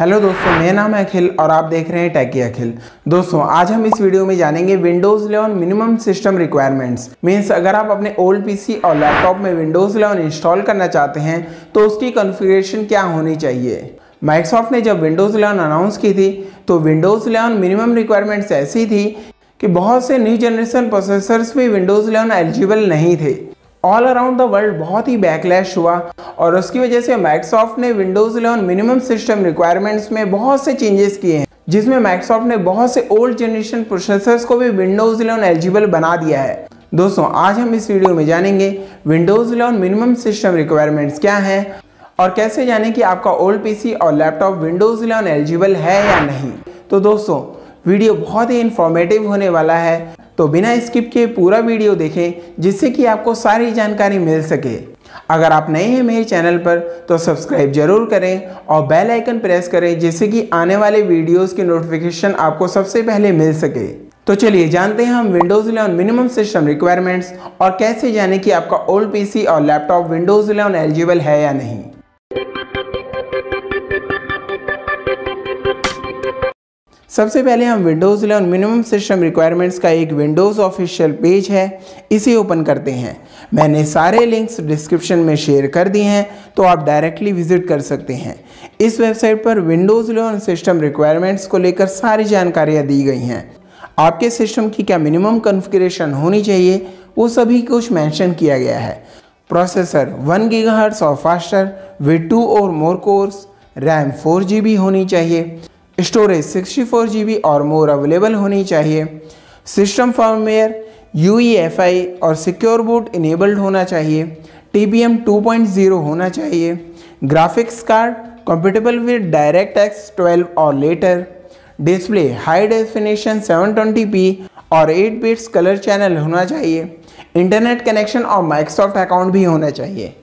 Hello दोस्तों, मेरा नाम है अखिल और आप देख रहे हैं टेकी अखिल। दोस्तों आज हम इस वीडियो में जानेंगे Windows 11 minimum system requirements. Means अगर आप अपने ओल्ड पीसी और लैपटॉप में विंडोज़ 11 इंस्टॉल करना चाहते हैं तो उसकी कॉन्फ़िगरेशन क्या होनी चाहिए। माइक्रोसॉफ्ट ने जब विंडोज़ 11 अनाउंस की थी तो विंडोज़ 11 मिनिमम रिक्वायरमेंट्स ऐसी थी कि बहुत से न्यू जनरेशन प्रोसेसर्स भी विंडोज़ 11 एलिजिबल नहीं थे। ऑल अराउंड द वर्ल्ड बहुत ही बैकलैश हुआ और उसकी वजह से माइक्रोसॉफ्ट ने विंडोज़ 11 मिनिमम सिस्टम रिक्वायरमेंट्स में बहुत से चेंजेस किए हैं, जिसमें माइक्रोसॉफ्ट ने बहुत से ओल्ड जनरेशन प्रोसेसर्स को भी विंडोज़ 11 एलिजिबल बना दिया है। दोस्तों आज हम इस वीडियो में जानेंगे विंडोज़ 11 मिनिमम सिस्टम रिक्वायरमेंट्स क्या हैं और कैसे जानें कि आपका ओल्ड पीसी और लैपटॉप विंडोज़ 11 एलिजिबल है या नहीं। तो दोस्तों वीडियो बहुत ही इंफॉर्मेटिव होने वाला है, तो बिना स्किप किए पूरा वीडियो देखें जिससे कि आपको सारी जानकारी मिल सके। अगर आप नए हैं मेरे चैनल पर तो सब्सक्राइब जरूर करें और बेल आइकन प्रेस करें जिससे कि आने वाले वीडियोस की नोटिफिकेशन आपको सबसे पहले मिल सके। तो चलिए जानते हैं हम विंडोज़ 11 मिनिमम सिस्टम रिक्वायरमेंट्स और कैसे जाने कि आपका ओल्ड पीसी और लैपटॉप विंडोज़ 11 एलिजिबल है या नहीं। सबसे पहले हम विंडोज़ 11 मिनिमम सिस्टम रिक्वायरमेंट्स का एक विंडोज़ ऑफिशियल पेज है, इसे ओपन करते हैं। मैंने सारे लिंक्स डिस्क्रिप्शन में शेयर कर दिए हैं तो आप डायरेक्टली विजिट कर सकते हैं। इस वेबसाइट पर विंडोज़ 11 सिस्टम रिक्वायरमेंट्स को लेकर सारी जानकारियाँ दी गई हैं। आपके सिस्टम की क्या मिनिमम कॉन्फ़िगरेशन होनी चाहिए वो सभी कुछ मैंशन किया गया है। प्रोसेसर 1 GHz और faster with 2 or more course, RAM 4 GB होनी चाहिए, स्टोरेज 64 GB और मोर अवेलेबल होनी चाहिए, सिस्टम फर्मवेयर UEFI और सिक्योर बूट इनेबल्ड होना चाहिए, TPM 2.0 होना चाहिए, graphics card compatible with DirectX 12 और letter, display high definition 720p और 8 बिट्स कलर चैनल होना चाहिए, इंटरनेट कनेक्शन और माइक्रोसॉफ्ट अकाउंट भी होना चाहिए।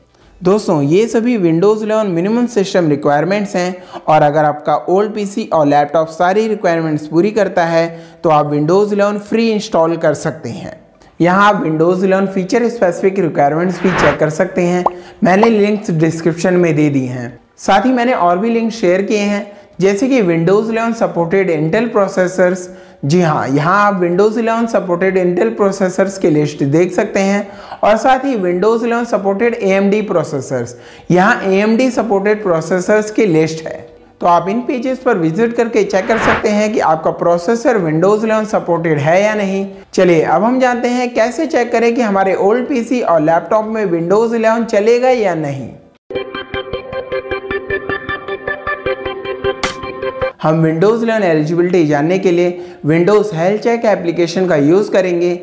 दोस्तों ये सभी विंडोज़ 11 मिनिमम सिस्टम रिक्वायरमेंट्स हैं और अगर आपका ओल्ड पीसी और लैपटॉप सारी रिक्वायरमेंट्स पूरी करता है तो आप विंडोज़ 11 फ्री इंस्टॉल कर सकते हैं। यहाँ आप विंडोज़ 11 फीचर स्पेसिफिक रिक्वायरमेंट्स भी चेक कर सकते हैं। मैंने लिंक्स डिस्क्रिप्शन में दे दी हैं। साथ ही मैंने और भी लिंक शेयर किए हैं जैसे कि विंडोज़ 11 सपोर्टेड इंटेल प्रोसेसर्स। जी हाँ, यहाँ आप विंडोज़ 11 सपोर्टेड इंटेल प्रोसेसर्स की लिस्ट देख सकते हैं और साथ ही विंडोज़ 11 सपोर्टेड AMD प्रोसेसर्स, यहाँ AMD सपोर्टेड प्रोसेसर्स की लिस्ट है। तो आप इन पेजेस पर विजिट करके चेक कर सकते हैं कि आपका प्रोसेसर विंडोज़ 11 सपोर्टेड है या नहीं। चलिए अब हम जानते हैं कैसे चेक करें कि हमारे ओल्ड पीसी और लैपटॉप में विंडोज़ 11 चलेगा या नहीं। हम विंडोज़ 11 एलिजिबिलिटी जानने के लिए विंडोज़ हेल्थ चेक एप्लीकेशन का यूज़ करेंगे।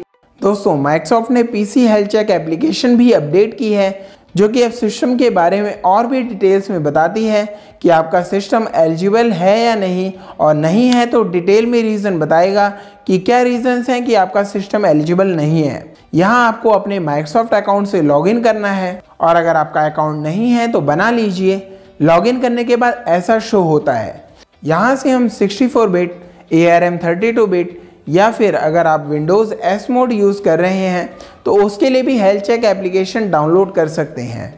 दोस्तों माइक्रोसॉफ्ट ने PC हेल्थ चेक एप्लीकेशन भी अपडेट की है जो कि अब सिस्टम के बारे में और भी डिटेल्स में बताती है कि आपका सिस्टम एलिजिबल है या नहीं, और नहीं है तो डिटेल में रीज़न बताएगा कि क्या रीज़न्स हैं कि आपका सिस्टम एलिजिबल नहीं है। यहाँ आपको अपने माइक्रोसॉफ्ट अकाउंट से लॉगिन करना है और अगर आपका अकाउंट नहीं है तो बना लीजिए। लॉगिन करने के बाद ऐसा शो होता है। यहाँ से हम 64 बिट, ARM 32 बिट या फिर अगर आप विंडोज़ S मोड यूज़ कर रहे हैं तो उसके लिए भी हेल्थ चेक एप्लीकेशन डाउनलोड कर सकते हैं।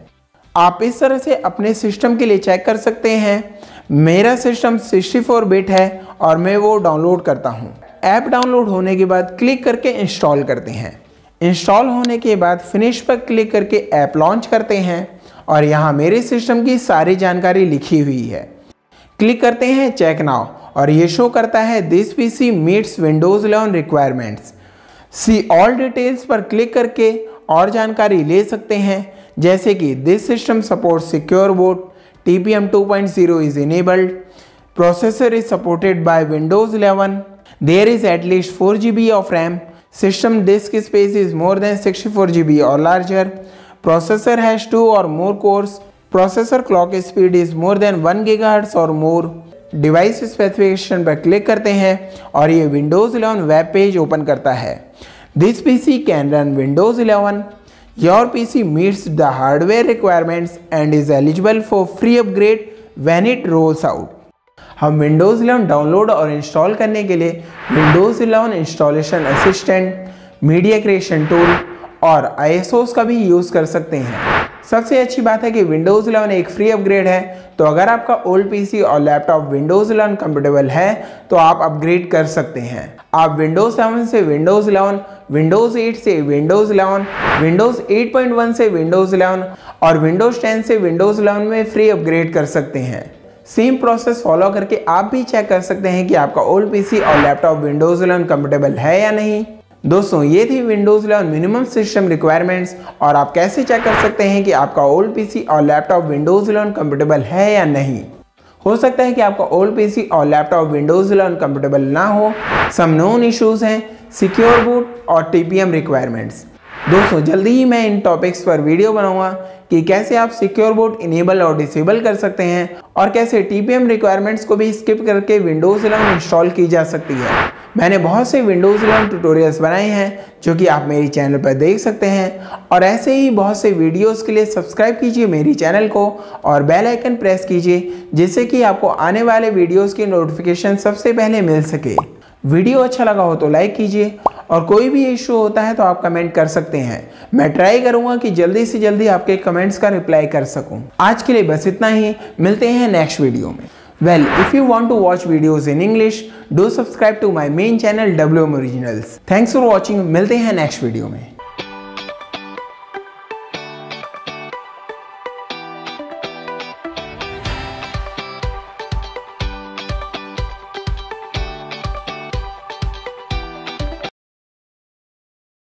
आप इस तरह से अपने सिस्टम के लिए चेक कर सकते हैं। मेरा सिस्टम 64 बिट है और मैं वो डाउनलोड करता हूँ। ऐप डाउनलोड होने के बाद क्लिक करके इंस्टॉल करते हैं। इंस्टॉल होने के बाद फिनिश पर क्लिक करके ऐप लॉन्च करते हैं और यहाँ मेरे सिस्टम की सारी जानकारी लिखी हुई है। क्लिक करते हैं चेक नाउ और ये शो करता है this PC meets Windows 11 requirements. See all details पर क्लिक करके और जानकारी ले सकते हैं जैसे कि this system support secure boot, TPM 2.0 is enabled, processor is supported by Windows 11, there is at least 4 GB of RAM, system disk space is more than 64 GB or larger, processor has 2 or more cores, processor clock speed is more than 1 GHz और मोर। Device specification पर click करते हैं और ये Windows 11 web page open करता है। This PC can run Windows 11। Your PC meets the hardware requirements and is eligible for free upgrade when it roles out. हम Windows 11 download और इंस्टॉल करने के लिए Windows 11 installation assistant, media creation tool और ISOs का भी use कर सकते हैं। सबसे अच्छी बात है कि विंडोज़ 11 एक फ्री अपग्रेड है, तो अगर आपका ओल्ड पीसी और लैपटॉप विंडोज़ 11 कंपेटेबल है तो आप अपग्रेड कर सकते हैं। आप विंडोज़ 7 से विंडोज़ 11, विंडोज़ 8 से विंडोज़ 11, विंडोज़ 8.1 से विंडोज़ 11 और विंडोज़ 10 से विंडोज़ 11 में फ्री अपग्रेड कर सकते हैं। सेम प्रोसेस फॉलो करके आप भी चेक कर सकते हैं कि आपका ओल्ड पीसी और लैपटॉप विंडोज़ 11 कंपेटेबल है या नहीं। दोस्तों, ये थी विंडोज़ 11 मिनिमम सिस्टम रिक्वायरमेंट्स और आप कैसे चेक कर सकते हैं कि आपका ओल्ड पीसी और लैपटॉप विंडोज़ 11 कंपेटेबल है या नहीं। हो सकता है कि आपका ओल्ड पीसी और लैपटॉप विंडोज़ 11 कंपेटेबल ना हो। सम नोन इश्यूज हैं सिक्योर बूट और TPM रिक्वायरमेंट्स। दोस्तों, जल्दी ही मैं इन टॉपिक्स पर वीडियो बनाऊंगा कि कैसे आप सिक्योर बूट इनेबल और डिसेबल कर सकते हैं और कैसे TPM रिक्वायरमेंट्स को भी स्किप करके विंडोज़ 11 इंस्टॉल की जा सकती है। मैंने बहुत से विंडोज़ 11 ट्यूटोरियल्स बनाए हैं जो कि आप मेरी चैनल पर देख सकते हैं और ऐसे ही बहुत से वीडियोस के लिए सब्सक्राइब कीजिए मेरी चैनल को और बेल आइकन प्रेस कीजिए जिससे कि आपको आने वाले वीडियोस की नोटिफिकेशन सबसे पहले मिल सके। वीडियो अच्छा लगा हो तो लाइक कीजिए और कोई भी इशू होता है तो आप कमेंट कर सकते हैं। मैं ट्राई करूंगा कि जल्दी से जल्दी आपके कमेंट्स का रिप्लाई कर सकूं। आज के लिए बस इतना ही, मिलते हैं नेक्स्ट वीडियो में। Well, if you want to watch videos in English, do subscribe to my main channel WM Originals. Thanks for watching. मिलते हैं नेक्स्ट वीडियो में।